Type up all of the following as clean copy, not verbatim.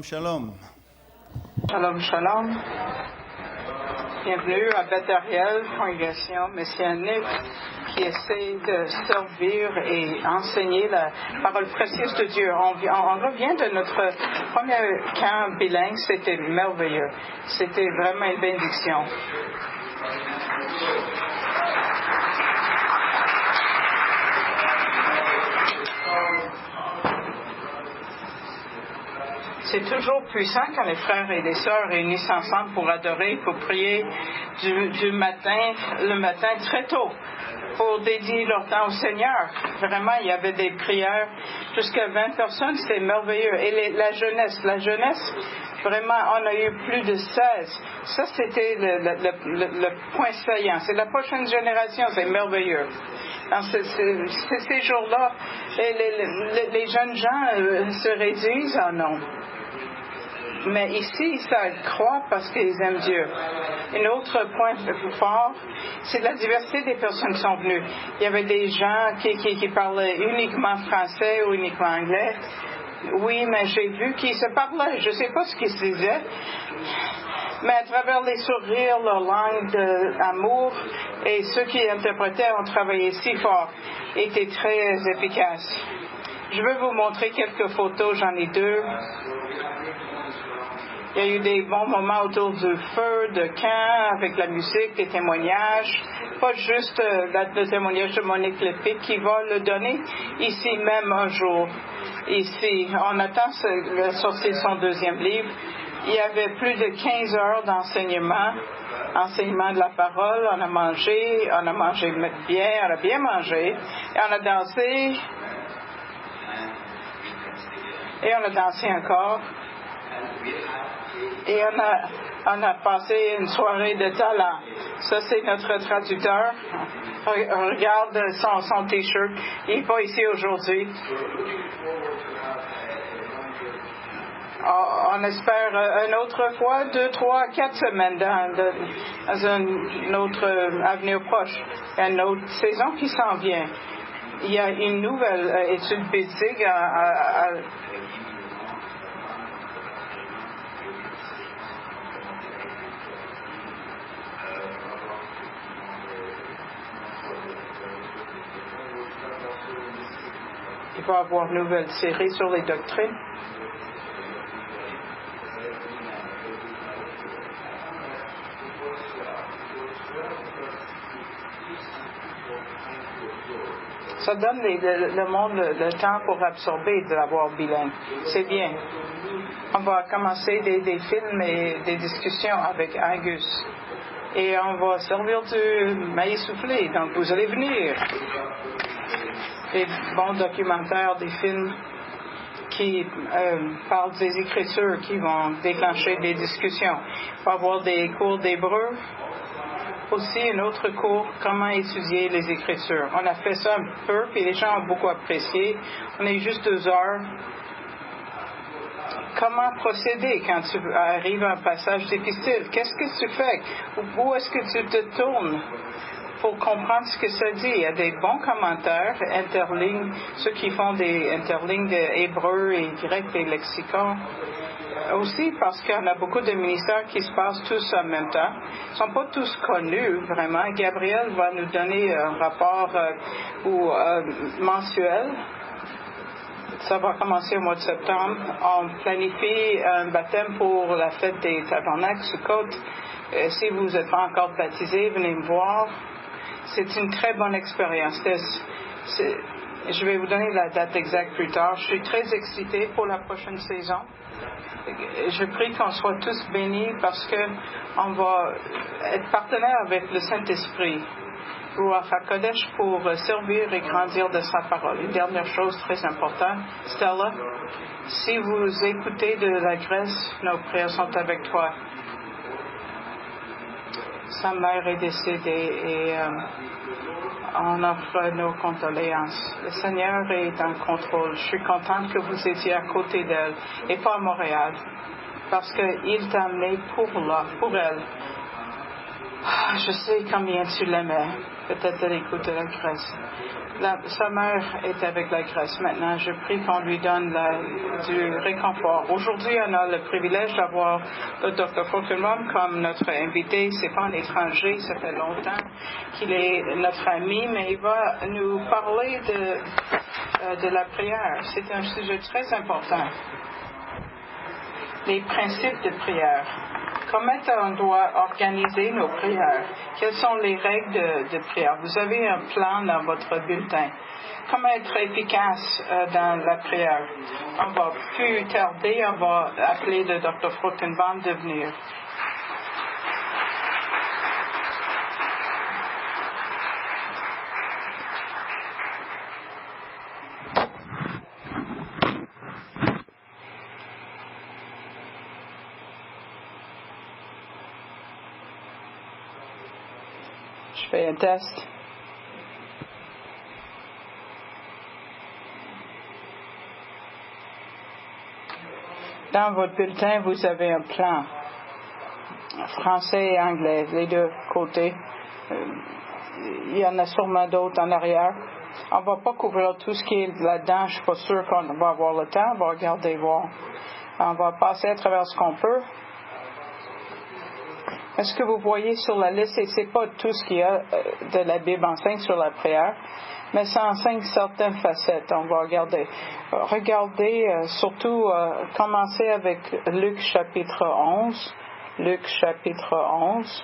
Shalom, shalom. Shalom, shalom. Bienvenue à Bethariel, congrégation messianique qui essaie de servir et enseigner la parole précieuse de Dieu. On revient de notre premier camp bilingue, c'était merveilleux. C'était vraiment une bénédiction. C'est toujours puissant quand les frères et les sœurs réunissent ensemble pour adorer, pour prier le matin très tôt, pour dédier leur temps au Seigneur. Vraiment, il y avait des prières jusqu'à 20 personnes, c'était merveilleux. Et la jeunesse, vraiment, on a eu plus de 16. Ça, c'était le point saillant. C'est la prochaine génération, c'est merveilleux. Dans ces jours-là, les jeunes gens se réduisent en nombre. Mais ici, ça croît parce qu'ils aiment Dieu. Un autre point fort, c'est la diversité des personnes qui sont venues. Il y avait des gens qui parlaient uniquement français ou uniquement anglais. Oui, mais j'ai vu qu'ils se parlaient. Je ne sais pas ce qu'ils se disaient. Mais à travers les sourires, leur langue d'amour, et ceux qui interprétaient ont travaillé si fort, étaient très efficaces. Je vais vous montrer quelques photos, j'en ai 2. Il y a eu des bons moments autour du feu, de camp, avec la musique, des témoignages. Pas juste le témoignage de Monique Lepic qui va le donner ici même un jour. Ici, on attend la sortie de son 2e livre. Il y avait plus de 15 heures d'enseignement de la parole. On a mangé bien, on a bien mangé. Et on a dansé. Et on a dansé encore. Et on a passé une soirée de talent. Ça, c'est notre traducteur. Regarde son T-shirt. Il n'est pas ici aujourd'hui. On espère une autre fois, 2, 3, 4 semaines dans un autre avenir proche. Il y a une autre saison qui s'en vient. Il y a une nouvelle étude biblique il va y avoir une nouvelle série sur les doctrines. Ça donne le monde le temps pour absorber de l'avoir bilingue. C'est bien. On va commencer des films et des discussions avec Angus. Et on va servir du maïs soufflé. Donc, vous allez venir. Des bons documentaires, des films qui parlent des Écritures, qui vont déclencher des discussions. Il va y avoir des cours d'hébreu. Aussi, un autre cours, comment étudier les Écritures. On a fait ça un peu, puis les gens ont beaucoup apprécié. On a eu juste 2 heures. Comment procéder quand tu arrives à un passage difficile? Qu'est-ce que tu fais? Où est-ce que tu te tournes pour comprendre ce que ça dit? Il y a des bons commentaires, interlignes, ceux qui font des interlignes d'hébreu et grec, des lexicons. Aussi parce qu'on a beaucoup de ministères qui se passent tous en même temps. Ils ne sont pas tous connus, vraiment. Gabriel va nous donner un rapport mensuel. Ça va commencer au mois de septembre. On planifie un baptême pour la fête des tabernacles, Sukkot. Si vous n'êtes pas encore baptisé, venez me voir. C'est une très bonne expérience. Je vais vous donner la date exacte plus tard. Je suis très excitée pour la prochaine saison. Je prie qu'on soit tous bénis parce qu'on va être partenaire avec le Saint-Esprit, Ruach HaKodesh, pour servir et grandir de sa parole. Une dernière chose très importante, Stella, si vous écoutez de la Grèce, nos prières sont avec toi. Sa mère est décédée et on offre nos condoléances. Le Seigneur est en contrôle. Je suis contente que vous étiez à côté d'elle et pas à Montréal, parce qu'il t'a amené pour elle. Je sais combien tu l'aimais. Peut-être à l'écoute de la Grèce. Sa mère est avec la Grèce maintenant. Je prie qu'on lui donne du réconfort. Aujourd'hui, on a le privilège d'avoir le Dr. Falkenbaum comme notre invité. C'est pas un étranger. Ça fait longtemps qu'il est notre ami, mais il va nous parler de la prière. C'est un sujet très important. Les principes de prière. Comment on doit organiser nos prières? Quelles sont les règles de prière? Vous avez un plan dans votre bulletin. Comment être efficace dans la prière? On va plus tarder, on va appeler le Dr. Falkenbaum de venir. Je fais un test. Dans votre bulletin, vous avez un plan. Français et anglais, les deux côtés. Il y en a sûrement d'autres en arrière. On ne va pas couvrir tout ce qui est là-dedans. Je ne suis pas sûre qu'on va avoir le temps. On va regarder voir. On va passer à travers ce qu'on peut. Est-ce que vous voyez sur la liste, et ce n'est pas tout ce qu'il y a de la Bible enseigne sur la prière, mais ça enseigne certaines facettes. On va regarder. Regardez, surtout, commencez avec Luc chapitre 11. Luc chapitre 11.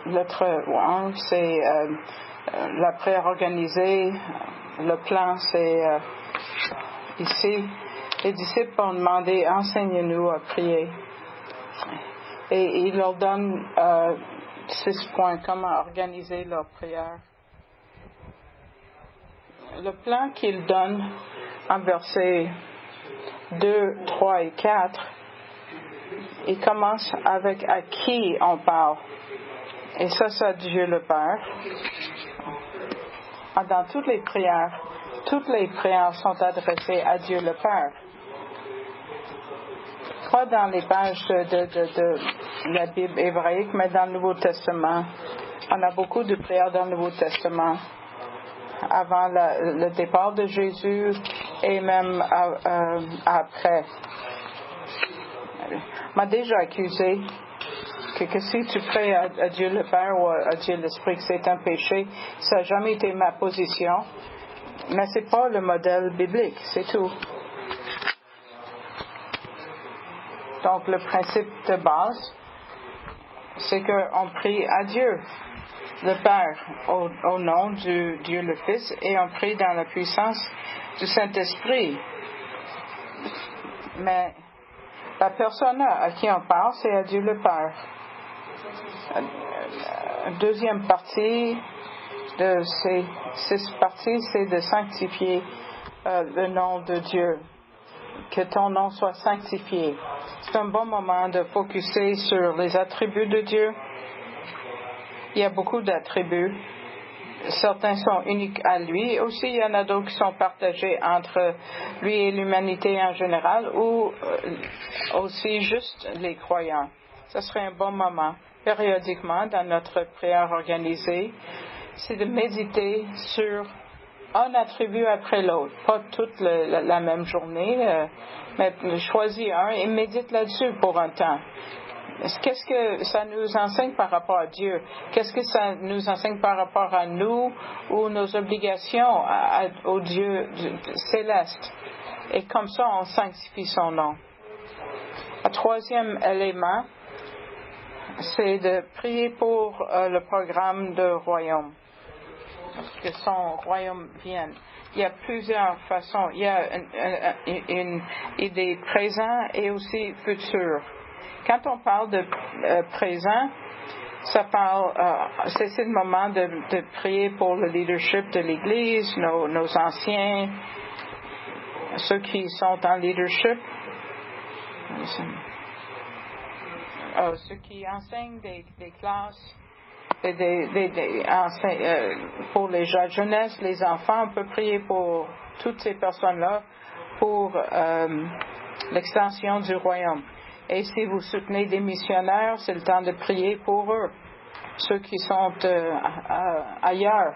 Lettre 1, c'est la prière organisée. Le plan, c'est ici. Les disciples ont demandé, enseigne-nous à prier. Et il leur donne 6 points, comment organiser leur prière. Le plan qu'il donne en versets 2, 3 et 4, il commence avec à qui on parle. Et ça, c'est Dieu le Père. Dans toutes les prières sont adressées à Dieu le Père. Pas dans les pages de la Bible hébraïque, mais dans le Nouveau Testament. On a beaucoup de prières dans le Nouveau Testament. Avant le départ de Jésus et même après. M'a déjà accusé que si tu pries à Dieu le Père ou à Dieu l'Esprit que c'est un péché, ça n'a jamais été ma position, mais ce n'est pas le modèle biblique, c'est tout. Donc le principe de base, c'est qu'on prie à Dieu le Père au nom du Dieu le Fils et on prie dans la puissance du Saint-Esprit. Mais la personne à qui on parle, c'est à Dieu le Père. Deuxième partie de ces 6 parties, c'est de sanctifier le nom de Dieu. Que ton nom soit sanctifié. C'est un bon moment de focuser sur les attributs de Dieu. Il y a beaucoup d'attributs. Certains sont uniques à lui. Aussi, il y en a d'autres qui sont partagés entre lui et l'humanité en général ou aussi juste les croyants. Ce serait un bon moment, périodiquement, dans notre prière organisée, c'est de méditer sur un attribut après l'autre. Pas toute la même journée, mais choisis un et médite là-dessus pour un temps. Qu'est-ce que ça nous enseigne par rapport à Dieu? Qu'est-ce que ça nous enseigne par rapport à nous ou nos obligations au Dieu céleste? Et comme ça, on sanctifie son nom. Le troisième élément, c'est de prier pour le programme de royaume. Que son royaume vienne. Il y a plusieurs façons. Il y a une idée présente et aussi future. Quand on parle de présent, Ça parle, c'est le moment de prier pour le leadership de l'Église, nos anciens, ceux qui sont en leadership, ceux qui enseignent des classes, pour les jeunes jeunesse, les enfants. On peut prier pour toutes ces personnes-là pour l'extension du royaume. Et si vous soutenez des missionnaires, c'est le temps de prier pour eux, ceux qui sont ailleurs.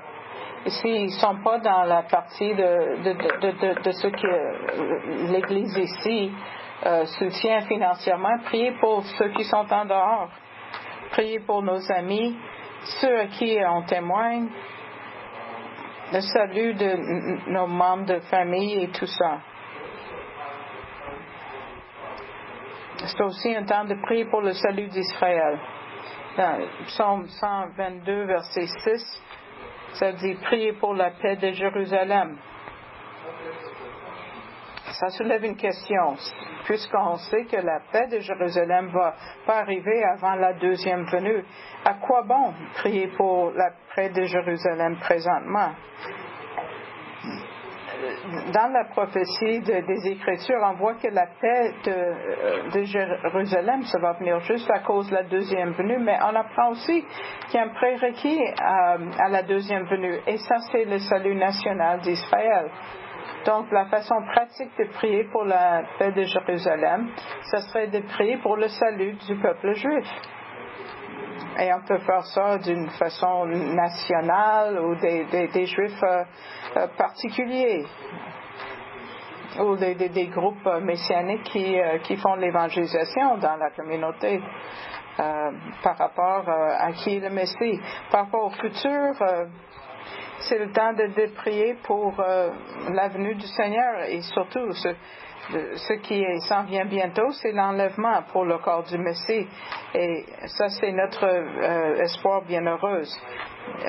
Et s'ils ne sont pas dans la partie de ce que l'Église ici soutient financièrement, priez pour ceux qui sont en dehors. Priez pour nos amis, ceux à qui on témoigne, le salut de nos membres de famille et tout ça. C'est aussi un temps de prier pour le salut d'Israël. Dans Psaume 122, verset 6, ça dit « Priez pour la paix de Jérusalem ». Ça soulève une question, puisqu'on sait que la paix de Jérusalem ne va pas arriver avant la deuxième venue. À quoi bon prier pour la paix de Jérusalem présentement? Dans la prophétie des Écritures, on voit que la paix de Jérusalem, ça va venir juste à cause de la deuxième venue, mais on apprend aussi qu'il y a un prérequis à la deuxième venue, et ça, c'est le salut national d'Israël. Donc, la façon pratique de prier pour la paix de Jérusalem, ce serait de prier pour le salut du peuple juif. Et on peut faire ça d'une façon nationale ou des juifs particuliers ou des groupes messianiques qui font l'évangélisation dans la communauté par rapport à qui est le Messie. Par rapport au futur, c'est le temps de prier pour la venue du Seigneur et surtout ce qui s'en vient bientôt, c'est l'enlèvement pour le corps du Messie. Et ça, c'est notre espoir bienheureuse.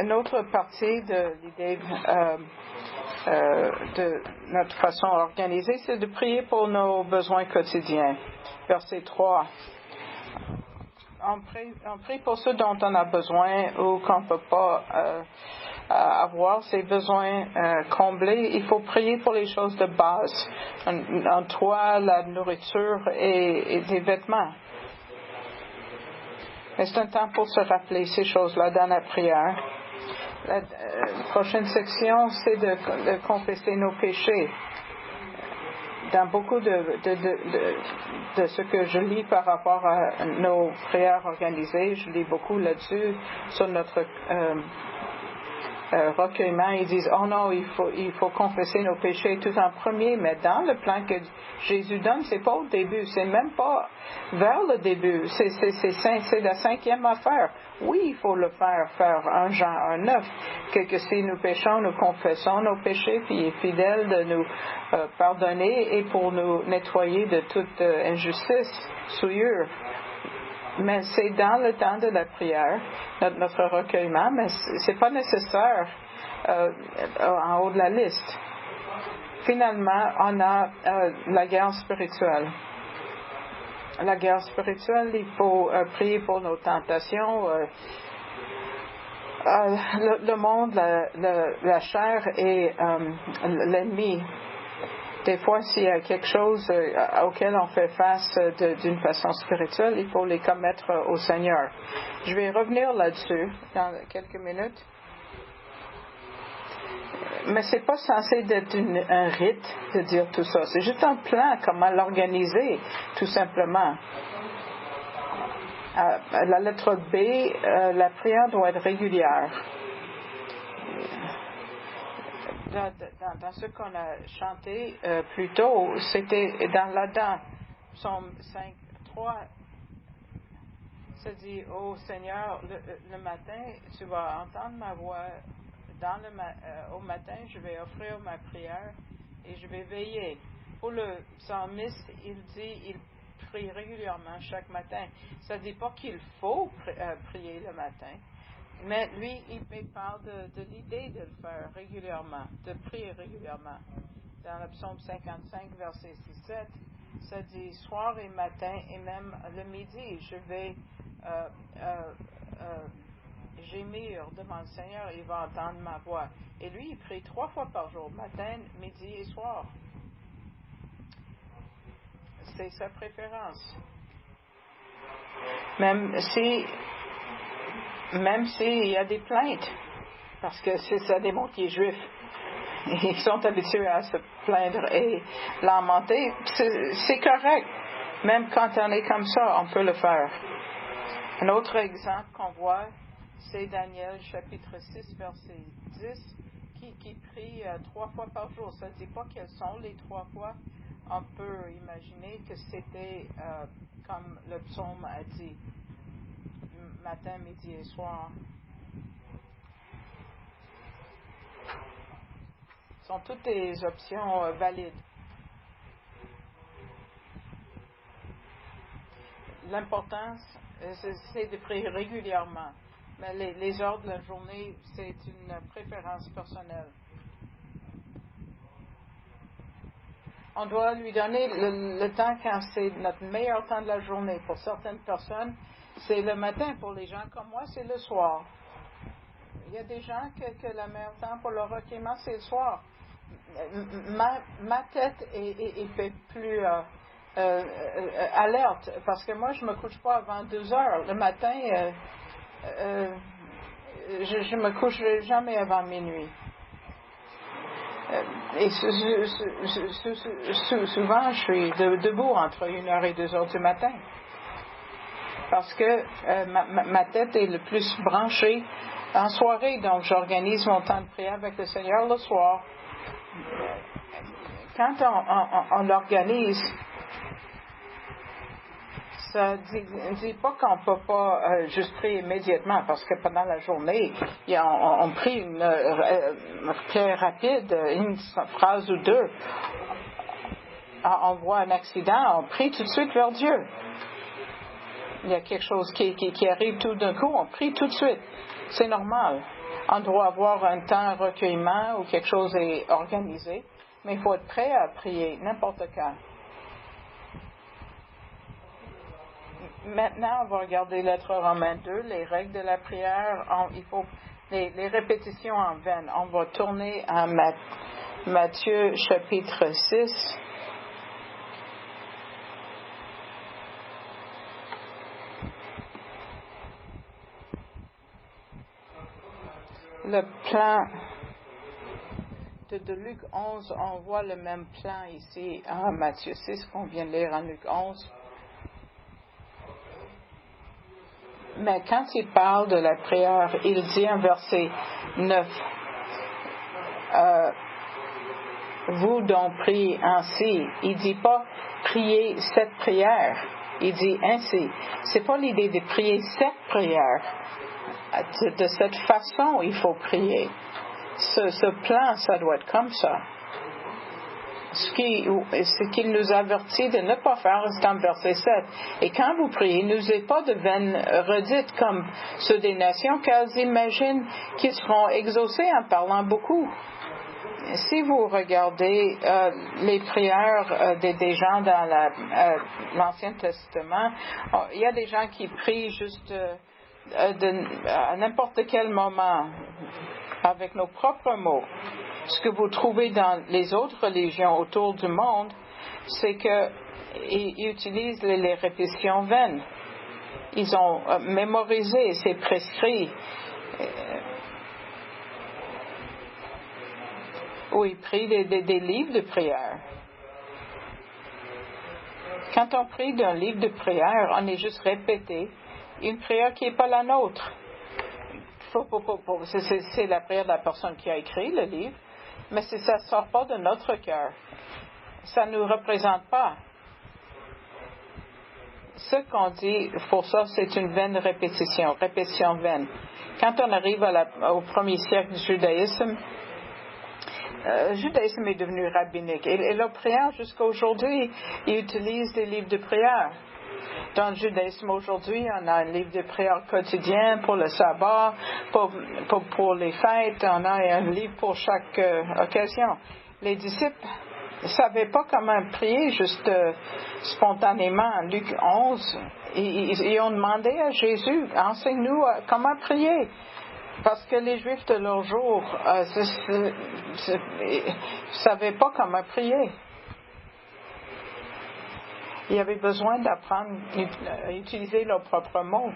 Une autre partie de l'idée de notre façon organisée, c'est de prier pour nos besoins quotidiens. Verset 3. On prie pour ceux dont on a besoin ou qu'on ne peut pas avoir ses besoins comblés. Il faut prier pour les choses de base, un toit, la nourriture et des vêtements. Mais c'est un temps pour se rappeler ces choses-là dans la prière. La prochaine section, c'est de confesser nos péchés. Dans beaucoup de ce que je lis par rapport à nos prières organisées, je lis beaucoup là-dessus sur notre recueillement. Ils disent, oh non, il faut confesser nos péchés tout en premier, mais dans le plan que Jésus donne, c'est pas au début, c'est même pas vers le début, c'est la cinquième affaire. Oui, il faut le faire 1 Jean 1:9, que si nous péchons, nous confessons nos péchés, puis il est fidèle de nous pardonner et pour nous nettoyer de toute injustice, souillure. Mais c'est dans le temps de la prière, notre recueillement, mais c'est pas nécessaire en haut de la liste. Finalement, on a la guerre spirituelle. La guerre spirituelle, il faut prier pour nos tentations. Le monde, la chair et l'ennemi. Des fois, s'il y a quelque chose auquel on fait face d'une façon spirituelle, il faut les commettre au Seigneur. Je vais revenir là-dessus dans quelques minutes. Mais c'est pas censé être un rite de dire tout ça. C'est juste un plan, comment l'organiser, tout simplement. La lettre B, la prière doit être régulière. Dans ce qu'on a chanté plus tôt, c'était dans l'Adam, Psaume 5:3, ça dit, ô Seigneur, le matin, tu vas entendre ma voix, au matin, je vais offrir ma prière et je vais veiller. Pour le psalmiste, il dit, il prie régulièrement chaque matin. Ça ne dit pas qu'il faut prier le matin. Mais lui, il parle de l'idée de le faire régulièrement, de prier régulièrement. Dans le psaume 55, verset 6-7, ça dit « Soir et matin et même le midi, je vais gémir devant le Seigneur, il va entendre ma voix. Et lui, il prie 3 fois par jour, matin, midi et soir. C'est sa préférence. Même s'il y a des plaintes, parce que ça démontre qu'il est juif. Ils sont habitués à se plaindre et lamenter. C'est correct. Même quand on est comme ça, on peut le faire. Un autre exemple qu'on voit, c'est Daniel chapitre 6, verset 10, qui prie 3 fois par jour. Ça ne dit pas quelles sont les 3 fois. On peut imaginer que c'était comme le psaume a dit, matin, midi et soir. Ce sont toutes des options valides. L'important, c'est de prier régulièrement. Mais les heures de la journée, c'est une préférence personnelle. On doit lui donner le temps quand c'est notre meilleur temps de la journée. Pour certaines personnes, c'est le matin. Pour les gens comme moi, c'est le soir. Il y a des gens que le meilleur temps pour le recueillement, c'est le soir. Ma tête est plus alerte parce que moi, je ne me couche pas avant 2 heures. Le matin, je ne me couche jamais avant minuit. Et souvent, je suis debout entre 1h et 2h du matin. Parce que ma tête est le plus branchée en soirée. Donc, j'organise mon temps de prière avec le Seigneur le soir. Quand on l'organise, ça ne dit pas qu'on ne peut pas juste prier immédiatement, parce que pendant la journée, on prie une prière rapide, une phrase ou deux. On voit un accident, on prie tout de suite vers Dieu. Il y a quelque chose qui arrive tout d'un coup, on prie tout de suite. C'est normal. On doit avoir un temps de recueillement où quelque chose est organisé, mais il faut être prêt à prier n'importe quand. Maintenant, on va regarder Lettre Romains 2, les règles de la prière. Il faut les répétitions en vain. On va tourner à Matthieu chapitre 6. Le plan de Luc 11, on voit le même plan ici à Matthieu 6 qu'on vient de lire en Luc 11. Mais quand il parle de la prière, il dit en verset 9, vous donc priez ainsi. Il ne dit pas prier cette prière. Il dit ainsi. C'est pas l'idée de prier cette prière. De cette façon, il faut prier. Ce plan, ça doit être comme ça. Ce qu'il nous avertit de ne pas faire, c'est en verset 7. Et quand vous priez, n'usez pas de vaines redites comme ceux des nations, car ils imaginent qu'ils seront exaucés en parlant beaucoup. Si vous regardez les prières des gens dans l'Ancien Testament, il y a des gens qui prient juste à n'importe quel moment avec nos propres mots. Ce que vous trouvez dans les autres religions autour du monde, c'est qu'ils utilisent les répétitions vaines. Ils ont mémorisé, c'est prescrit. Ou ils prient des livres de prière. Quand on prie d'un livre de prière, on est juste répété une prière qui n'est pas la nôtre. C'est la prière de la personne qui a écrit le livre, mais ça ne sort pas de notre cœur. Ça ne nous représente pas. Ce qu'on dit pour ça, c'est une vaine répétition vaine. Quand on arrive au premier siècle du judaïsme, le judaïsme est devenu rabbinique. Et la prière, jusqu'à aujourd'hui, ils utilisent des livres de prière. Dans le judaïsme aujourd'hui, on a un livre de prière quotidien pour le sabbat, pour les fêtes, on a un livre pour chaque occasion. Les disciples ne savaient pas comment prier juste spontanément. Luc 11, ils ont demandé à Jésus, enseigne-nous comment prier. Parce que les Juifs de leur jour ne savaient pas comment prier. Ils avaient besoin d'apprendre à utiliser leurs propres mots.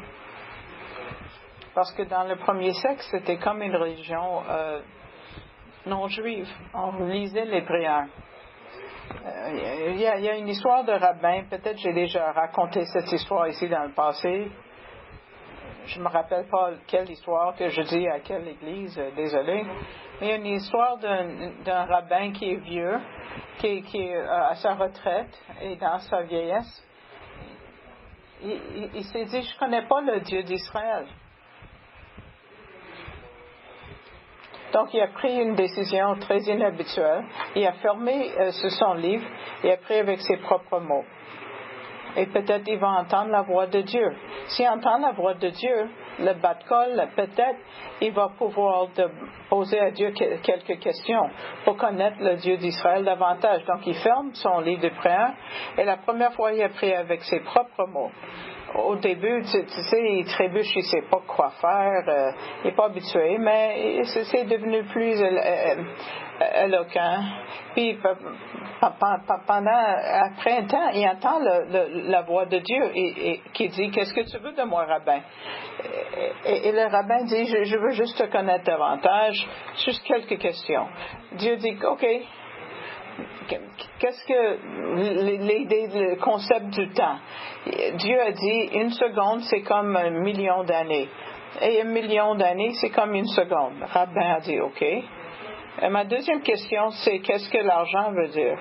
Parce que dans le premier siècle, c'était comme une religion non juive. On lisait les prières. Il y a une histoire de rabbin. Peut-être j'ai déjà raconté cette histoire ici dans le passé. Je ne me rappelle pas quelle histoire que je dis à quelle église, désolé. Mais il y a une histoire d'un rabbin qui est vieux, qui est à sa retraite et dans sa vieillesse. Il s'est dit, je ne connais pas le Dieu d'Israël. Donc, il a pris une décision très inhabituelle. Il a fermé son livre et a pris avec ses propres mots. Et peut-être il va entendre la voix de Dieu. S'il entend la voix de Dieu, le bas de colle, peut-être il va pouvoir poser à Dieu quelques questions pour connaître le Dieu d'Israël davantage. Donc, il ferme son livre de prière et la première fois, il a prié avec ses propres mots. Au début, tu sais, il trébuche, il ne sait pas quoi faire, il n'est pas habitué, mais c'est devenu plus éloquent. Puis, après un temps, il entend la voix de Dieu qui dit, qu'est-ce que tu veux de moi, rabbin? Et le rabbin dit, je veux juste te connaître davantage, juste quelques questions. Dieu dit, OK. Qu'est-ce que l'idée, le concept du temps? Dieu a dit, une seconde, c'est comme 1 million d'années. Et 1 million d'années, c'est comme une seconde. Le rabbin a dit, OK. Et ma deuxième question, c'est qu'est-ce que l'argent veut dire?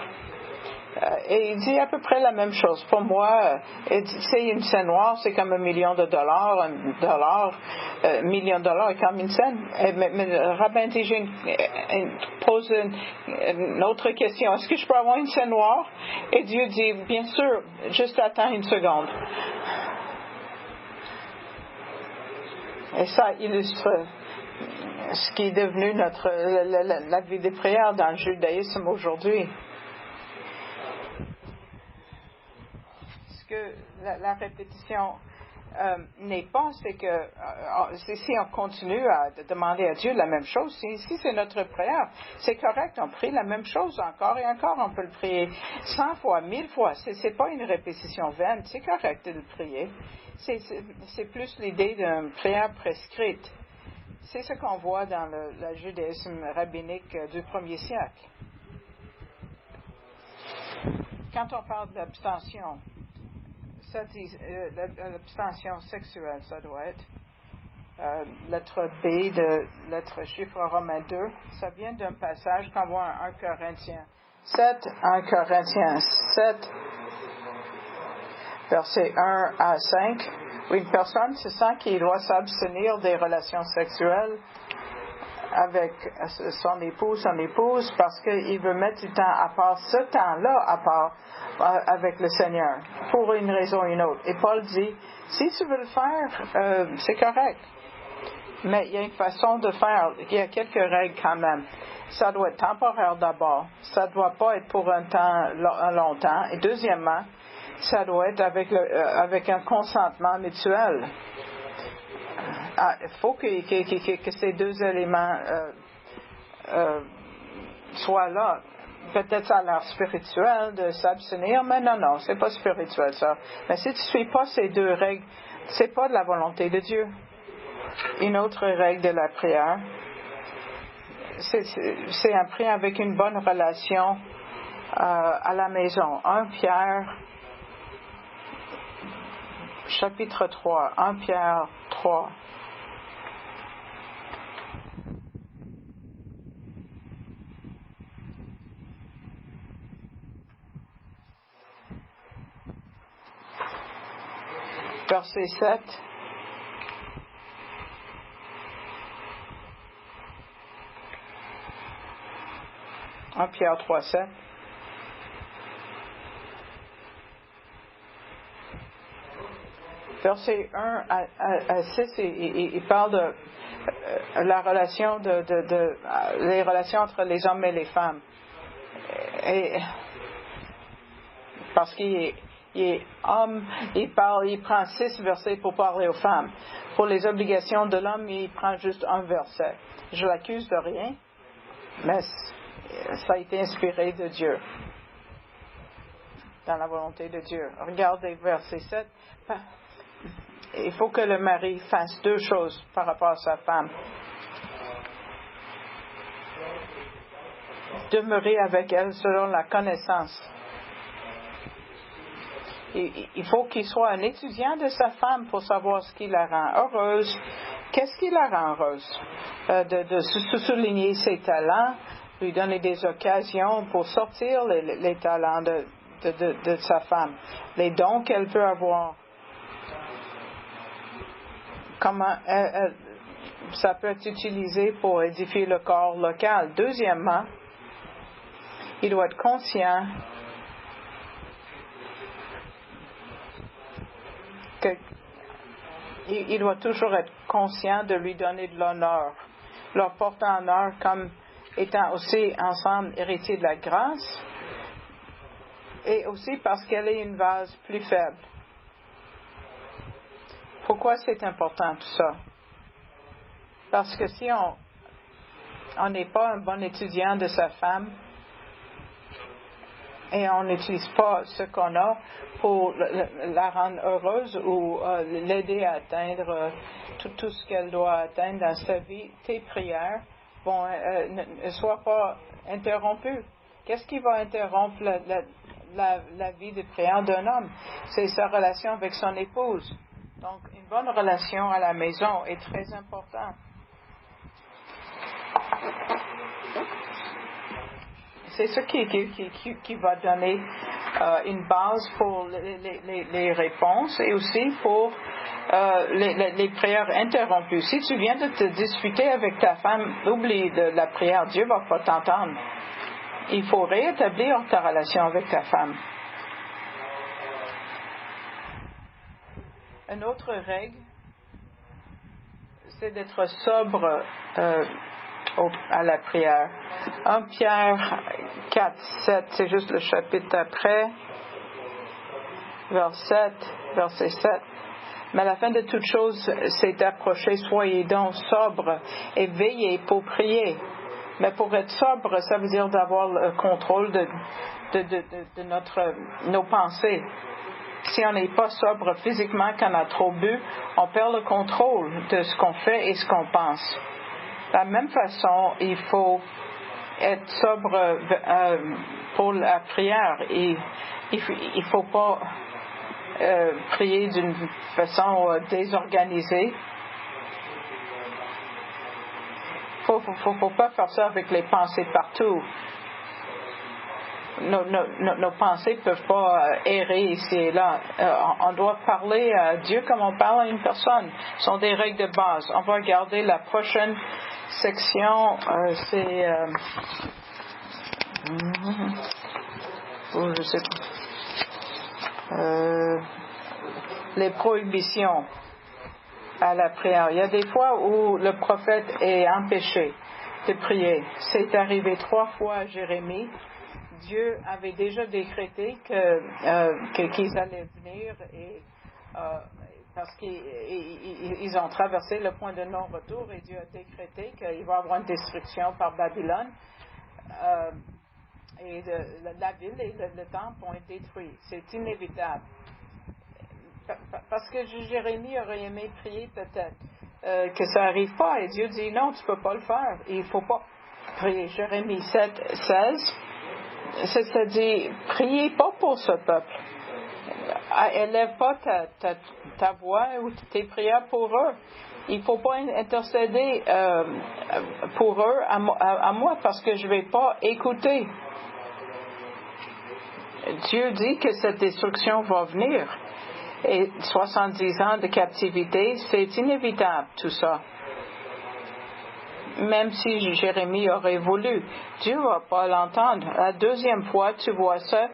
Et il dit à peu près la même chose. Pour moi, c'est une scène noire, c'est comme $1 million. $1 million est comme une scène. Mais le rabbin dit, pose une autre question. Est-ce que je peux avoir une scène noire? Et Dieu dit, bien sûr, juste attends une seconde. Et ça illustre ce qui est devenu la vie de prière dans le judaïsme aujourd'hui. Que la répétition n'est pas, c'est que si on continue à demander à Dieu la même chose, si c'est notre prière, c'est correct, on prie la même chose encore et encore, on peut le prier 100 fois, 1000 fois, c'est pas une répétition vaine, c'est correct de le prier, c'est plus l'idée d'une prière prescrite. C'est ce qu'on voit dans le judaïsme rabbinique du premier siècle. Quand on parle d'abstention, l'abstention sexuelle, ça doit être lettre B de lettre chiffre romain 2. Ça vient d'un passage qu'on voit en 1 Corinthiens 7, 1 Corinthiens 7, versets 1 à 5, où une personne se sent qu'il doit s'abstenir des relations sexuelles avec son épouse, parce qu'il veut mettre du temps à part, ce temps-là à part, avec le Seigneur, pour une raison ou une autre. Et Paul dit, si tu veux le faire, c'est correct. Mais il y a une façon de faire, il y a quelques règles quand même. Ça doit être temporaire d'abord, ça ne doit pas être pour un longtemps. Et deuxièmement, ça doit être avec un consentement mutuel. Il faut que ces deux éléments soient là. Peut-être ça a l'air spirituel de s'abstenir, mais non, c'est pas spirituel ça. Mais si tu ne suis pas ces deux règles, c'est pas de la volonté de Dieu. Une autre règle de la prière, c'est un prière avec une bonne relation à la maison. 1 Pierre, chapitre 3, 1 Pierre 3. Verset 7. En Pierre 3, 7. Verset 1 à 6, il parle de la relation les relations entre les hommes et les femmes. Et parce qu'il est homme, il prend 6 versets pour parler aux femmes. Pour les obligations de l'homme, il prend juste un verset. Je l'accuse de rien, mais ça a été inspiré de Dieu, dans la volonté de Dieu. Regardez verset 7. Il faut que le mari fasse 2 choses par rapport à sa femme. Demeurer avec elle selon la connaissance. Il faut qu'il soit un étudiant de sa femme pour savoir ce qui la rend heureuse. Qu'est-ce qui la rend heureuse? De souligner ses talents, lui donner des occasions pour sortir les talents de sa femme, les dons qu'elle peut avoir. Comment ça peut être utilisé pour édifier le corps local. Deuxièmement, il doit être conscient il doit toujours être conscient de lui donner de l'honneur, leur porter honneur comme étant aussi ensemble héritiers de la grâce, et aussi parce qu'elle est une vase plus faible. Pourquoi c'est important tout ça? Parce que si on n'est pas un bon étudiant de sa femme, et on n'utilise pas ce qu'on a pour la rendre heureuse ou l'aider à atteindre tout ce qu'elle doit atteindre dans sa vie, tes prières ne soient pas interrompues. Qu'est-ce qui va interrompre la vie de prière d'un homme? C'est sa relation avec son épouse. Donc, une bonne relation à la maison est très importante. C'est ce qui va donner une base pour les réponses et aussi pour les prières interrompues. Si tu viens de te disputer avec ta femme, oublie de la prière, Dieu ne va pas t'entendre. Il faut rétablir ta relation avec ta femme. Une autre règle, c'est d'être sobre à la prière. 1 Pierre 4, 7, c'est juste le chapitre après, verset 7. Mais la fin de toute chose s'est approchée, soyez donc sobres et veillez pour prier. Mais pour être sobre, ça veut dire d'avoir le contrôle de nos pensées. Si on n'est pas sobre physiquement, quand on a trop bu, on perd le contrôle de ce qu'on fait et ce qu'on pense. De la même façon, il faut être sobre pour la prière. Il ne faut pas prier d'une façon désorganisée. Il ne faut pas faire ça avec les pensées partout. Nos pensées ne peuvent pas errer ici et là. On doit parler à Dieu comme on parle à une personne. Ce sont des règles de base. On va regarder la prochaine section. C'est... je sais pas. Les prohibitions à la prière. Il y a des fois où le prophète est empêché de prier. C'est arrivé 3 fois à Jérémie. Dieu avait déjà décrété qu'ils allaient venir parce qu'ils ont traversé le point de non-retour et Dieu a décrété qu'il va y avoir une destruction par Babylone et la ville et le temple ont été détruits. C'est inévitable. Parce que Jérémie aurait aimé prier peut-être que ça n'arrive pas et Dieu dit non, tu ne peux pas le faire. Il ne faut pas prier. Jérémie 7, 16. C'est-à-dire, priez pas pour ce peuple. Élève pas ta voix ou tes prières pour eux. Il ne faut pas intercéder pour eux à moi parce que je ne vais pas écouter. Dieu dit que cette destruction va venir. Et 70 ans de captivité, c'est inévitable tout ça. Même si Jérémie aurait voulu, Dieu ne va pas l'entendre. La deuxième fois, tu vois ça,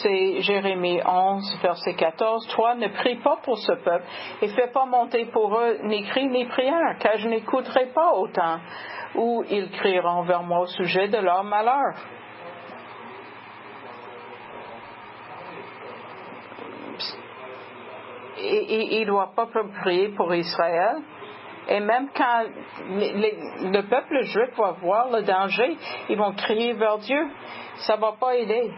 c'est Jérémie 11, verset 14. Toi, ne prie pas pour ce peuple et fais pas monter pour eux ni cri ni prière, car je n'écouterai pas autant, où ils crieront vers moi au sujet de leur malheur. il ne doit pas prier pour Israël. Et même quand le peuple juif va voir le danger, ils vont crier vers Dieu. Ça ne va pas aider.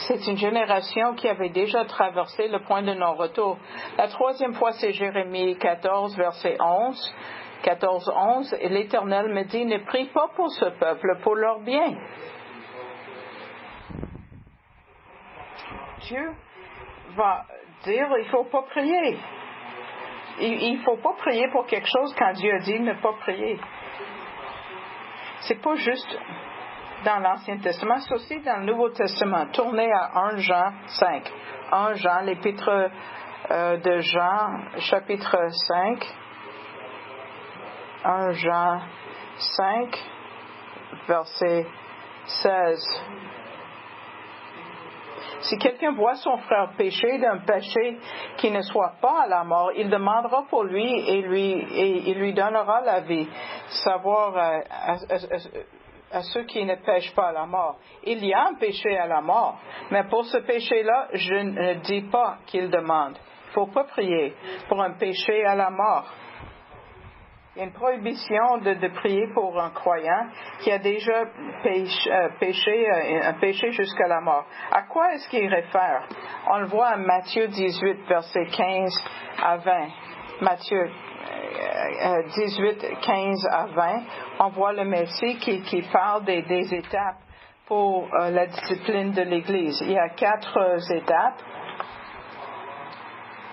C'est une génération qui avait déjà traversé le point de non-retour. La troisième fois, c'est Jérémie 14, verset 11. 14-11, et l'Éternel me dit, ne prie pas pour ce peuple, pour leur bien. Dieu va dire, il ne faut pas prier. Il ne faut pas prier pour quelque chose quand Dieu a dit ne pas prier. C'est pas juste dans l'Ancien Testament, c'est aussi dans le Nouveau Testament. Tournez à 1 Jean 5. 1 Jean, l'épître de Jean, chapitre 5. 1 Jean 5, verset 16. Si quelqu'un voit son frère pécher d'un péché qui ne soit pas à la mort, il demandera pour lui et il lui donnera la vie. Savoir à ceux qui ne pêchent pas à la mort. Il y a un péché à la mort, mais pour ce péché-là, je ne dis pas qu'il demande. Il ne faut pas prier pour un péché à la mort. Il y a une prohibition de prier pour un croyant qui a déjà péché un péché jusqu'à la mort. À quoi est-ce qu'il réfère? On le voit en Matthieu 18, versets 15 à 20. Matthieu 18, 15 à 20. On voit le Messie qui parle des étapes pour la discipline de l'Église. Il y a 4 étapes.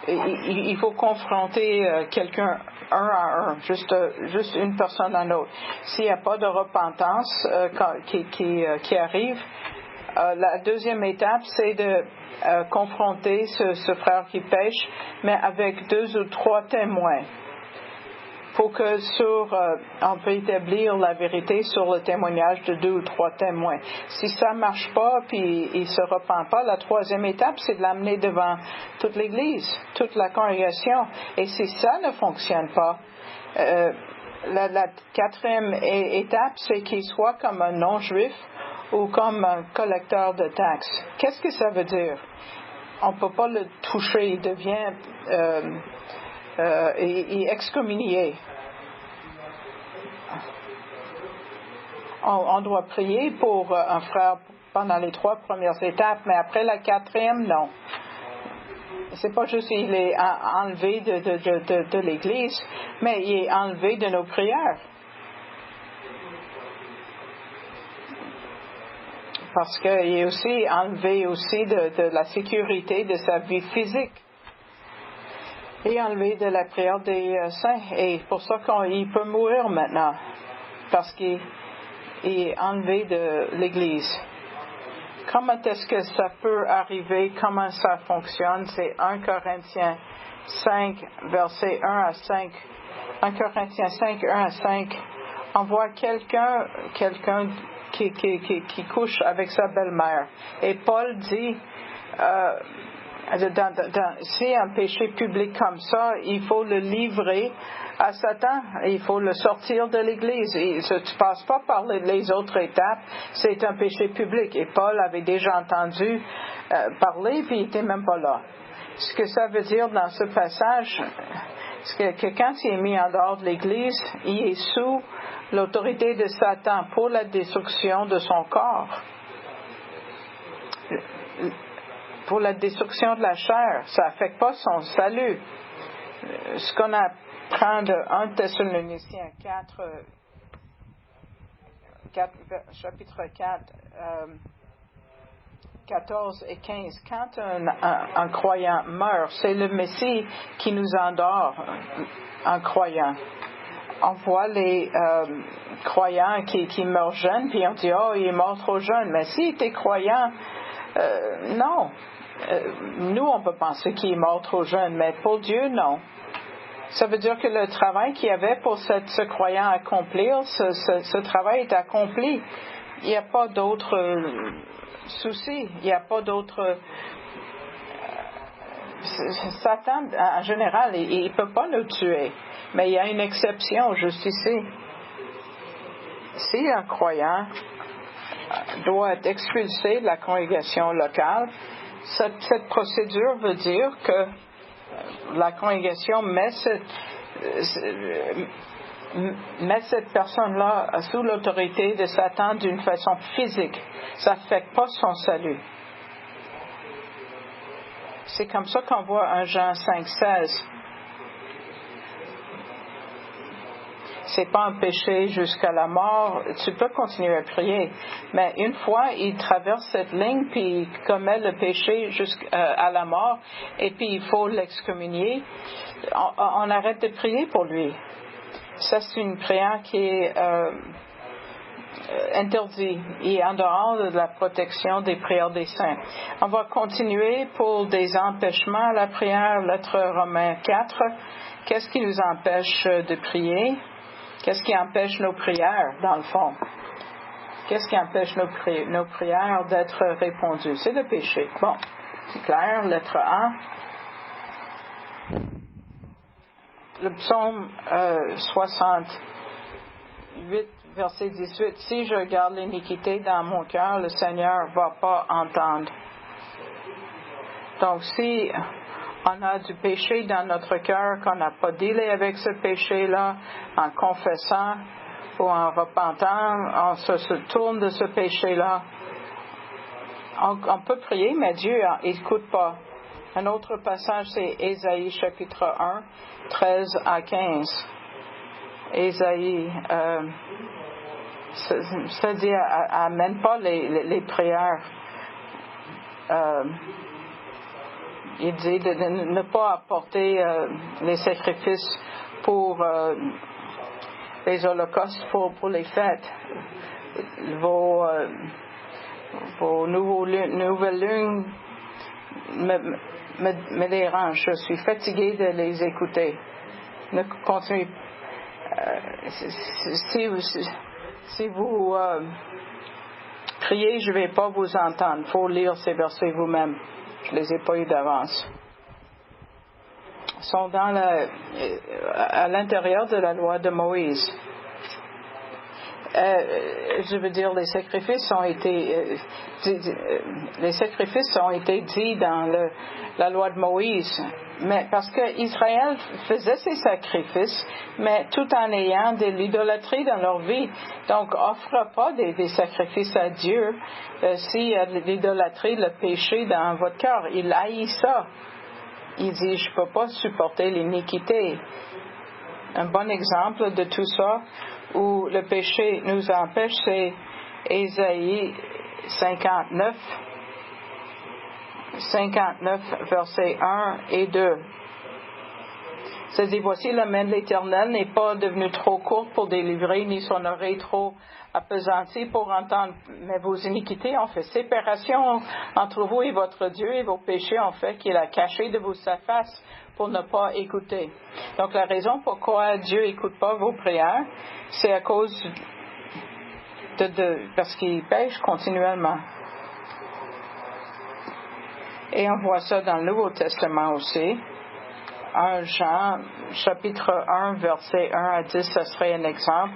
Il faut confronter quelqu'un un à un, juste une personne à l'autre. S'il n'y a pas de repentance qui arrive, la deuxième étape, c'est de confronter ce frère qui pêche, mais avec 2 ou 3 témoins. Pour que on peut établir la vérité sur le témoignage de 2 ou 3 témoins. Si ça ne marche pas, puis il ne se repent pas, la troisième étape, c'est de l'amener devant toute l'Église, toute la congrégation. Et si ça ne fonctionne pas, la quatrième étape, c'est qu'il soit comme un non-juif ou comme un collecteur de taxes. Qu'est-ce que ça veut dire? On ne peut pas le toucher, il devient excommunié. On doit prier pour un frère pendant les 3 premières étapes, mais après la 4e, non. C'est pas juste qu'il est enlevé de l'Église, mais il est enlevé de nos prières. Parce qu'il est aussi enlevé aussi de la sécurité de sa vie physique. Et enlevé de la prière des saints. Et pour ça qu'il peut mourir maintenant. Parce qu'il est enlevé de l'Église. Comment est-ce que ça peut arriver? Comment ça fonctionne? C'est 1 Corinthiens 5, versets 1 à 5. 1 Corinthiens 5, 1 à 5. On voit quelqu'un qui couche avec sa belle-mère. Et Paul dit... si un péché public comme ça, il faut le livrer à Satan, il faut le sortir de l'Église. Ça ne passe pas par les autres étapes, c'est un péché public. Et Paul avait déjà entendu parler, puis il n'était même pas là. Ce que ça veut dire dans ce passage, c'est que quand il est mis en dehors de l'Église, il est sous l'autorité de Satan pour la destruction de son corps. Pour la destruction de la chair, ça n'affecte pas son salut. Ce qu'on apprend de 1 Thessaloniciens 4, chapitre 4, 14 et 15, quand un croyant meurt, c'est le Messie qui nous endort en croyant. On voit les croyants qui meurent jeunes, puis on dit « Oh, il est mort trop jeune ». Mais s'il était croyant, non. Nous, on peut penser qu'il est mort trop jeune, mais pour Dieu, non. Ça veut dire que le travail qu'il y avait pour ce croyant à accomplir, ce travail est accompli. Il n'y a pas d'autres soucis. Il n'y a pas d'autres... Satan, en général, il ne peut pas nous tuer. Mais il y a une exception juste ici. Si un croyant doit être expulsé de la congrégation locale, Cette procédure veut dire que la congrégation met cette personne-là sous l'autorité de Satan d'une façon physique. Ça n'affecte pas son salut. C'est comme ça qu'on voit 1 Jean 5,16. C'est pas un péché jusqu'à la mort. Tu peux continuer à prier. Mais une fois, il traverse cette ligne, puis il commet le péché jusqu'à la mort, et puis il faut l'excommunier, on arrête de prier pour lui. Ça, c'est une prière qui est interdite et en dehors de la protection des prières des saints. On va continuer pour des empêchements à la prière, lettre Romains 4. Qu'est-ce qui nous empêche de prier? Qu'est-ce qui empêche nos prières, dans le fond? Qu'est-ce qui empêche nos prières d'être répondues? C'est le péché. Bon, c'est clair, lettre 1. Le psaume 68, verset 18. Si je garde l'iniquité dans mon cœur, le Seigneur ne va pas entendre. Donc, si on a du péché dans notre cœur, qu'on n'a pas dealé avec ce péché-là, en confessant ou en repentant, on se tourne de ce péché-là. On peut prier, mais Dieu n'écoute pas. Un autre passage, c'est Ésaïe chapitre 1, 13 à 15. Ésaïe, c'est-à-dire, amène pas les prières. Il dit de ne pas apporter les sacrifices pour les holocaustes, pour les fêtes. Vos nouvelles lunes me dérangent. Je suis fatigué de les écouter. Ne continuez. Si vous priez, je ne vais pas vous entendre. Il faut lire ces versets vous-même. Je ne les ai pas eus d'avance. Ils sont à l'intérieur de la loi de Moïse. Je veux dire, les sacrifices ont été dits dans la loi de Moïse, mais parce que Israël faisait ses sacrifices, mais tout en ayant de l'idolâtrie dans leur vie. Donc, offre pas des sacrifices à Dieu s'il y a de l'idolâtrie, le péché dans votre cœur. Il haït ça. Il dit, je peux pas supporter l'iniquité. Un bon exemple de tout ça, où le péché nous empêche, c'est Ésaïe 59, versets 1 et 2. Ça dit, voici la main de l'Éternel n'est pas devenue trop courte pour délivrer, ni son oreille trop appesantie pour entendre. Mais vos iniquités ont fait séparation entre vous et votre Dieu, et vos péchés ont fait qu'il a caché de vous sa face pour ne pas écouter. Donc la raison pourquoi Dieu n'écoute pas vos prières, c'est à cause parce qu'il pêche continuellement. Et on voit ça dans le Nouveau Testament aussi. 1 Jean, chapitre 1, verset 1 à 10, ça serait un exemple.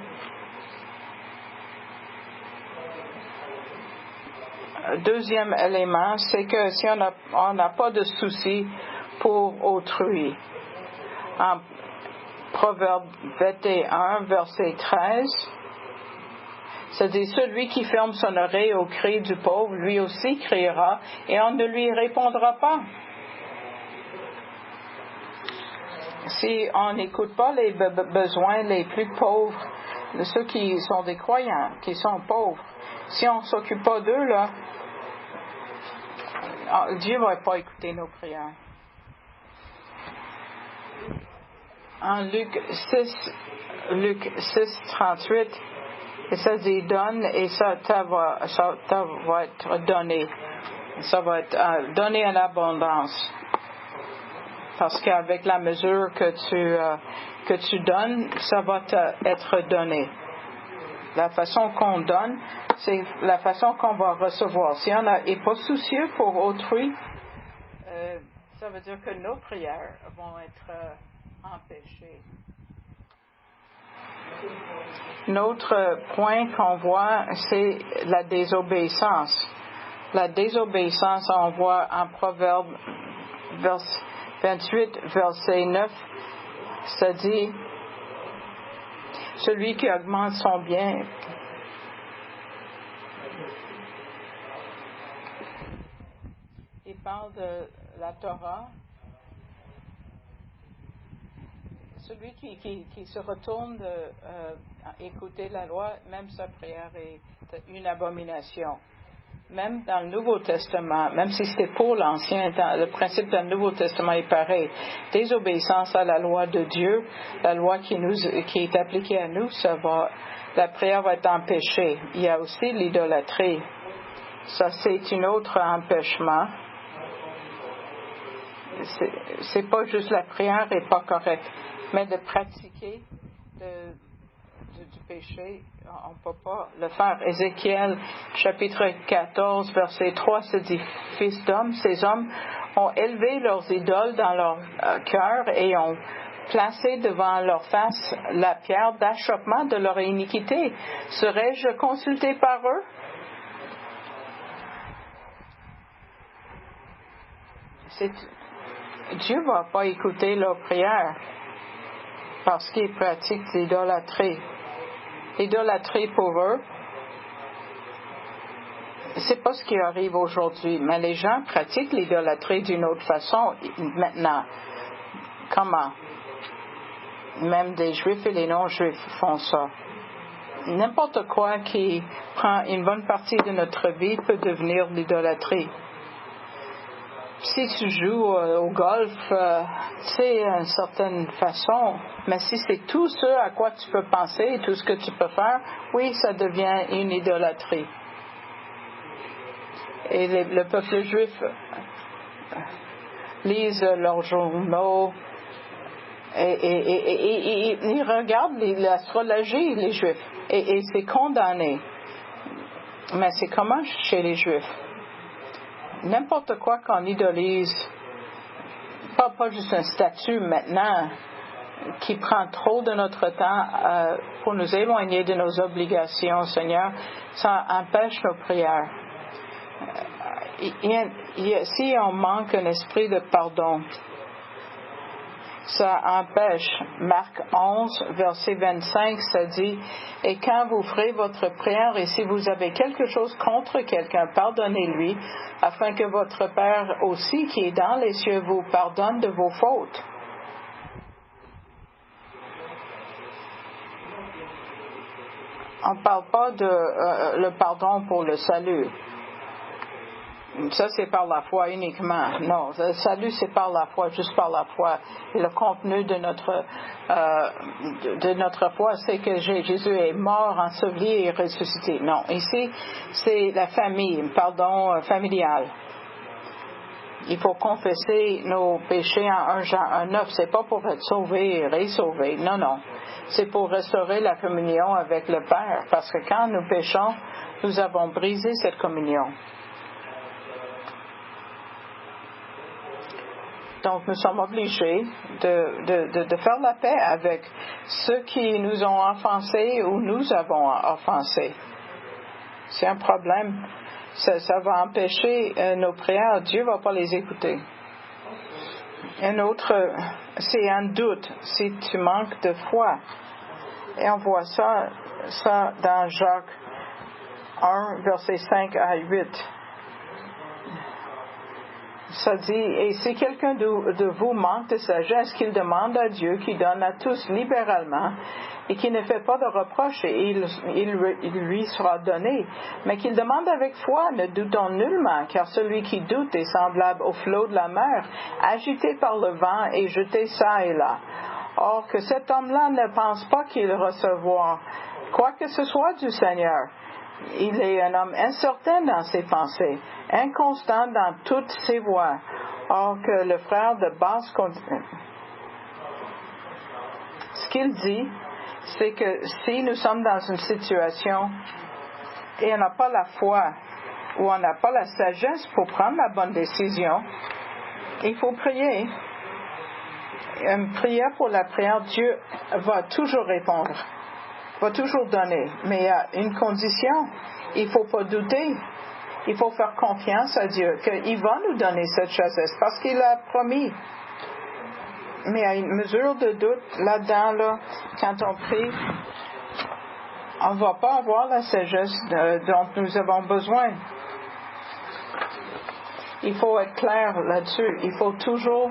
Deuxième élément, c'est que si on n'a pas de souci pour autrui. En Proverbe 21, verset 13, ça dit, celui qui ferme son oreille au cri du pauvre, lui aussi criera, et on ne lui répondra pas. Si on n'écoute pas les besoins les plus pauvres, de ceux qui sont des croyants, qui sont pauvres, si on ne s'occupe pas d'eux, là, Dieu ne va pas écouter nos prières. En Luc 6, 38, et ça dit donne et ça va être donné. Ça va être donné en abondance. Parce qu'avec la mesure que tu donnes, ça va être donné. La façon qu'on donne, c'est la façon qu'on va recevoir. Si on n'est pas soucieux pour autrui, ça veut dire que nos prières vont être empêchées. L'autre point qu'on voit, c'est la désobéissance. La désobéissance, on voit en Proverbe 28, verset 9, ça dit, celui qui augmente son bien, il parle de la Torah, celui qui se retourne écouter la loi, même sa prière est une abomination. Même dans le Nouveau Testament, même si c'était pour l'Ancien, le principe dans le Nouveau Testament est pareil. Désobéissance à la loi de Dieu, la loi qui est appliquée à nous, la prière va être empêchée. Il y a aussi l'idolâtrie. Ça, c'est un autre empêchement. C'est pas juste la prière n'est pas correcte, mais de pratiquer du péché, on ne peut pas le faire. Ézéchiel, chapitre 14, verset 3, se dit, « Fils d'homme, ces hommes ont élevé leurs idoles dans leur cœur et ont placé devant leur face la pierre d'achoppement de leur iniquité. Serais-je consulté par eux? » Dieu ne va pas écouter leurs prières parce qu'ils pratiquent l'idolâtrie. L'idolâtrie pour eux, c'est pas ce qui arrive aujourd'hui, mais les gens pratiquent l'idolâtrie d'une autre façon maintenant. Comment? Même des Juifs et les non-Juifs font ça. N'importe quoi qui prend une bonne partie de notre vie peut devenir l'idolâtrie. Si tu joues au golf, c'est d'une certaine façon, mais si c'est tout ce à quoi tu peux penser et tout ce que tu peux faire, oui, ça devient une idolâtrie. Et le peuple juif lise leurs journaux et ils regardent l'astrologie, les Juifs, et c'est condamné. Mais c'est comment chez les Juifs? N'importe quoi qu'on idolise, pas juste un statut maintenant qui prend trop de notre temps pour nous éloigner de nos obligations, Seigneur, ça empêche nos prières. Si on manque un esprit de pardon, ça empêche. Marc 11, verset 25, ça dit, « Et quand vous ferez votre prière, et si vous avez quelque chose contre quelqu'un, pardonnez-lui, afin que votre Père aussi, qui est dans les cieux, vous pardonne de vos fautes. » On ne parle pas de le pardon pour le salut. Ça, c'est par la foi uniquement. Non, le salut, c'est par la foi, juste par la foi. Et le contenu de notre foi, c'est que Jésus est mort, enseveli et ressuscité. Non, ici, c'est la famille, pardon familial. Il faut confesser nos péchés en 1 Jean 1:9. C'est pas pour être sauvé et résauvé. Non, non. C'est pour restaurer la communion avec le Père. Parce que quand nous péchons, nous avons brisé cette communion. Donc, nous sommes obligés de faire la paix avec ceux qui nous ont offensés ou nous avons offensés. C'est un problème. Ça va empêcher nos prières. Dieu ne va pas les écouter. Un autre, c'est un doute. Si tu manques de foi. Et on voit ça dans Jacques 1, versets 5 à 8. Ça dit, et si quelqu'un de vous manque de sagesse, qu'il demande à Dieu qui donne à tous libéralement et qui ne fait pas de reproche et il lui sera donné, mais qu'il demande avec foi, ne doutons nullement, car celui qui doute est semblable au flot de la mer, agité par le vent et jeté çà et là. Or que cet homme-là ne pense pas qu'il recevra quoi que ce soit du Seigneur. Il est un homme incertain dans ses pensées, inconstant dans toutes ses voies. Or que le frère de basse ce qu'il dit, c'est que si nous sommes dans une situation et on n'a pas la foi ou on n'a pas la sagesse pour prendre la bonne décision, il faut prier. Une prière pour la prière, Dieu va toujours répondre. Va toujours donner, mais il y a une condition, il ne faut pas douter. Il faut faire confiance à Dieu qu'il va nous donner cette sagesse parce qu'il l'a promis. Mais à une mesure de doute, là-dedans, là, quand on prie, on ne va pas avoir la sagesse dont nous avons besoin. Il faut être clair là-dessus. Il faut toujours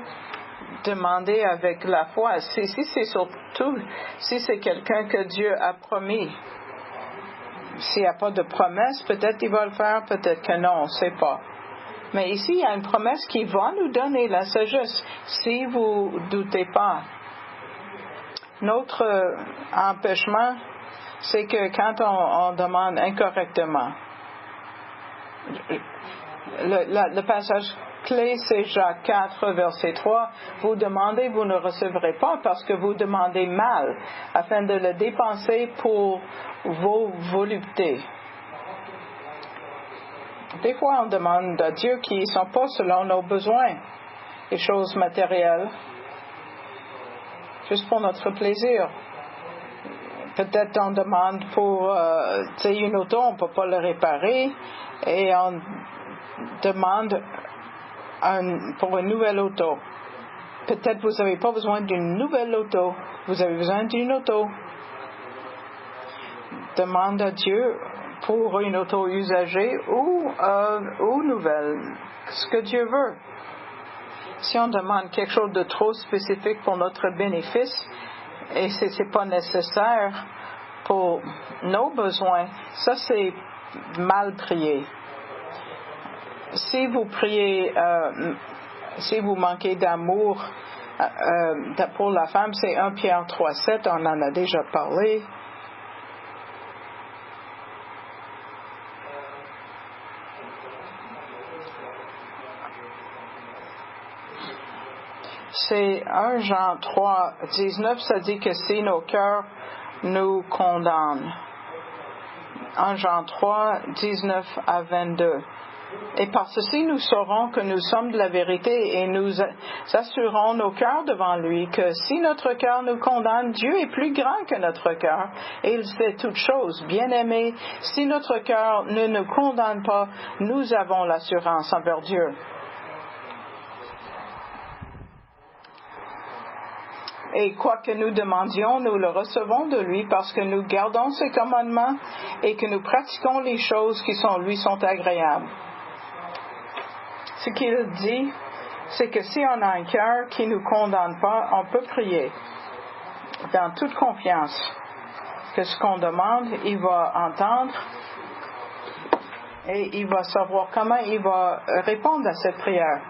demander avec la foi. Si c'est surtout, si c'est quelqu'un que Dieu a promis, s'il n'y a pas de promesse, peut-être il va le faire, peut-être que non, on ne sait pas. Mais ici, il y a une promesse qui va nous donner la sagesse, si vous ne doutez pas. Notre empêchement, c'est que quand on demande incorrectement, le passage clé, c'est Jacques 4, verset 3. Vous demandez, vous ne recevrez pas parce que vous demandez mal, afin de le dépenser pour vos voluptés. Des fois, on demande à Dieu qui ne sont pas selon nos besoins, les choses matérielles, juste pour notre plaisir. Peut-être on demande pour une auto, on ne peut pas le réparer, et on demande pour une nouvelle auto. Peut-être vous n'avez pas besoin d'une nouvelle auto, vous avez besoin d'une auto. Demande à Dieu pour une auto usagée ou nouvelle, ce que Dieu veut. Si on demande quelque chose de trop spécifique pour notre bénéfice et ce n'est pas nécessaire pour nos besoins, ça c'est mal prier. Si vous priez, si vous manquez d'amour pour la femme, c'est 1 Pierre 3,7, on en a déjà parlé. C'est 1 Jean 3, 19, ça dit que si nos cœurs nous condamnent. 1 Jean 3, 19 à 22. Et par ceci, nous saurons que nous sommes de la vérité et nous assurons nos cœurs devant lui que si notre cœur nous condamne, Dieu est plus grand que notre cœur et il sait toutes choses. Bien-aimés, si notre cœur ne nous condamne pas, nous avons l'assurance envers Dieu. Et quoi que nous demandions, nous le recevons de lui parce que nous gardons ses commandements et que nous pratiquons les choses qui lui sont agréables. Ce qu'il dit, c'est que si on a un cœur qui ne nous condamne pas, on peut prier dans toute confiance que ce qu'on demande, il va entendre et il va savoir comment il va répondre à cette prière.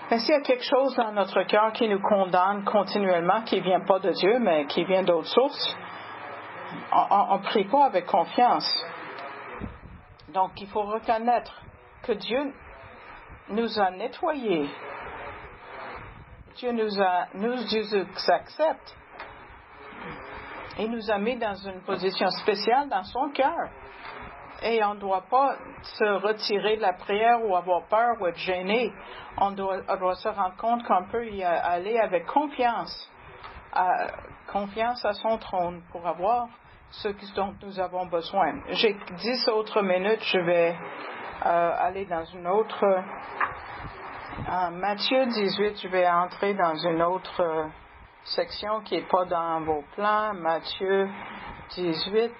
Mais s'il y a quelque chose dans notre cœur qui nous condamne continuellement, qui ne vient pas de Dieu, mais qui vient d'autres sources, on ne prie pas avec confiance. Donc, il faut reconnaître que Dieu nous a nettoyés. Dieu nous accepte. Il nous a mis dans une position spéciale dans son cœur. Et on ne doit pas se retirer de la prière ou avoir peur ou être gêné. On doit se rendre compte qu'on peut y aller avec confiance à son trône pour avoir ce dont nous avons besoin. J'ai 10 autres minutes, je vais aller dans une autre. Matthieu 18, je vais entrer dans une autre section qui n'est pas dans vos plans. Matthieu 18.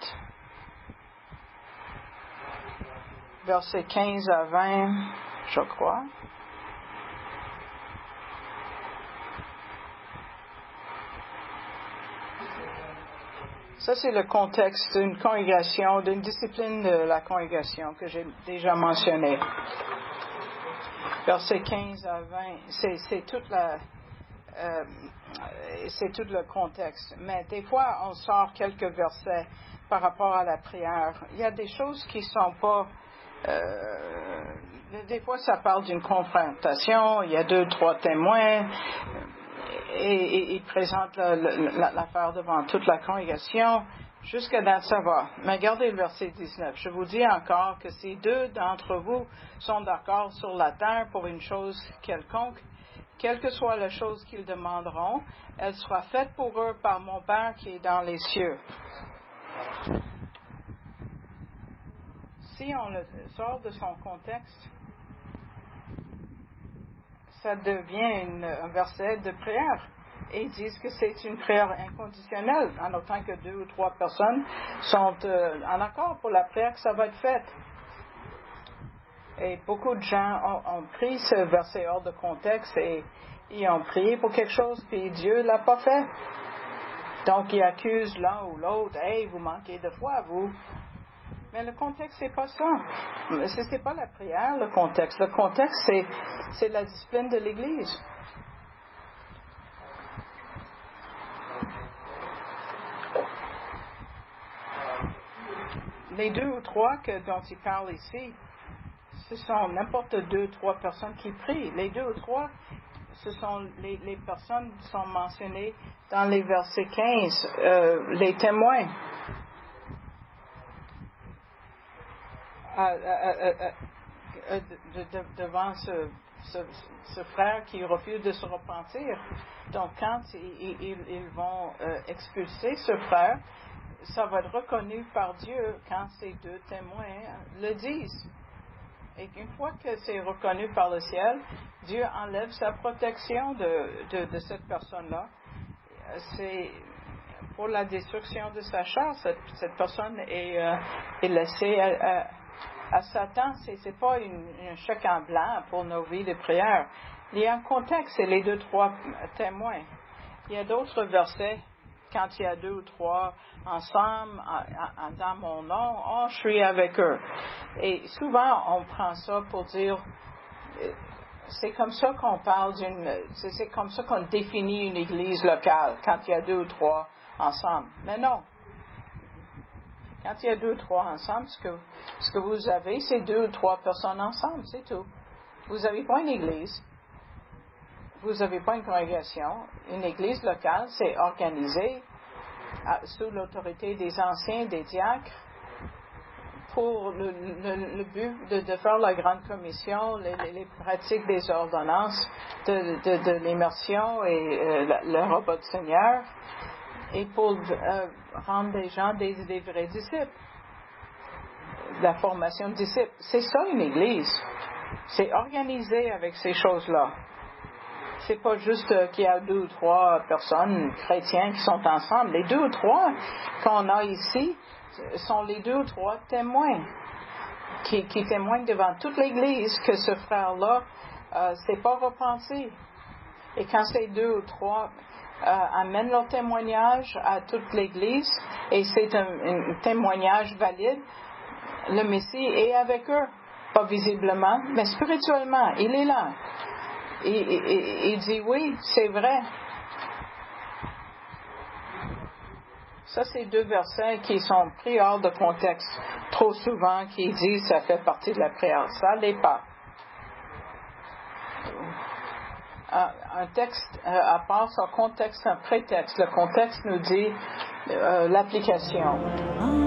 Versets 15 à 20, je crois. Ça, c'est le contexte d'une congrégation, d'une discipline de la congrégation que j'ai déjà mentionné. Versets 15 à 20, c'est tout le contexte. Mais des fois, on sort quelques versets par rapport à la prière. Il y a des choses qui ne sont pas... des fois, ça parle d'une confrontation, il y a 2, 3 témoins, et ils présentent l'affaire devant toute la congrégation, jusqu'à dans ça va. Mais regardez le verset 19. Je vous dis encore que si 2 d'entre vous sont d'accord sur la terre pour une chose quelconque, quelle que soit la chose qu'ils demanderont, elle sera faite pour eux par mon Père qui est dans les cieux. si on le sort de son contexte, ça devient un verset de prière. Et ils disent que c'est une prière inconditionnelle, en autant que 2 ou 3 personnes sont en accord pour la prière que ça va être faite. Et beaucoup de gens ont pris ce verset hors de contexte et ils ont prié pour quelque chose, puis Dieu ne l'a pas fait. Donc, ils accusent l'un ou l'autre. « Hey, vous manquez de foi, vous. » Mais le contexte, c'est pas ça. C'est pas la prière, le contexte. Le contexte, c'est la discipline de l'Église. Les 2 ou 3 dont il parle ici, ce sont n'importe 2 ou 3 personnes qui prient. Les 2 ou 3, ce sont les personnes qui sont mentionnées dans les versets 15, les témoins. Devant ce frère qui refuse de se repentir. Donc, quand ils vont expulser ce frère, ça va être reconnu par Dieu quand ces 2 témoins le disent. Et une fois que c'est reconnu par le ciel, Dieu enlève sa protection de cette personne-là. C'est pour la destruction de sa chair. Cette personne est laissée à Satan. C'est pas un chèque en blanc pour nos vies de prière. Il y a un contexte, c'est les 2, 3 témoins. Il y a d'autres versets. Quand il y a 2 ou 3 ensemble, dans mon nom, je suis avec eux. Et souvent, on prend ça pour dire, c'est comme ça qu'on parle c'est comme ça qu'on définit une église locale, quand il y a 2 ou 3 ensemble. Mais non. Quand il y a 2 ou 3 ensemble, ce que vous avez, c'est 2 ou 3 personnes ensemble, c'est tout. Vous n'avez pas une église. Vous n'avez pas une congrégation. Une église locale, c'est organisé sous l'autorité des anciens, des diacres, pour le but de faire la grande commission, les pratiques des ordonnances, de l'immersion et le repas du Seigneur, et pour rendre les gens des vrais disciples. La formation de disciples. C'est ça une église. C'est organisé avec ces choses-là. C'est pas juste qu'il y a 2 ou 3 personnes chrétiennes qui sont ensemble. Les 2 ou 3 qu'on a ici sont les 2 ou 3 témoins qui témoignent devant toute l'Église que ce frère-là s'est pas repenti. Et quand ces 2 ou 3 amènent leur témoignage à toute l'Église, et c'est un témoignage valide, le Messie est avec eux. Pas visiblement, mais spirituellement, il est là. Il dit oui, c'est vrai. Ça, c'est 2 versets qui sont pris hors de contexte trop souvent, qui disent que ça fait partie de la prière. Ça l'est pas. Un texte à part son contexte, un prétexte. Le contexte nous dit l'application.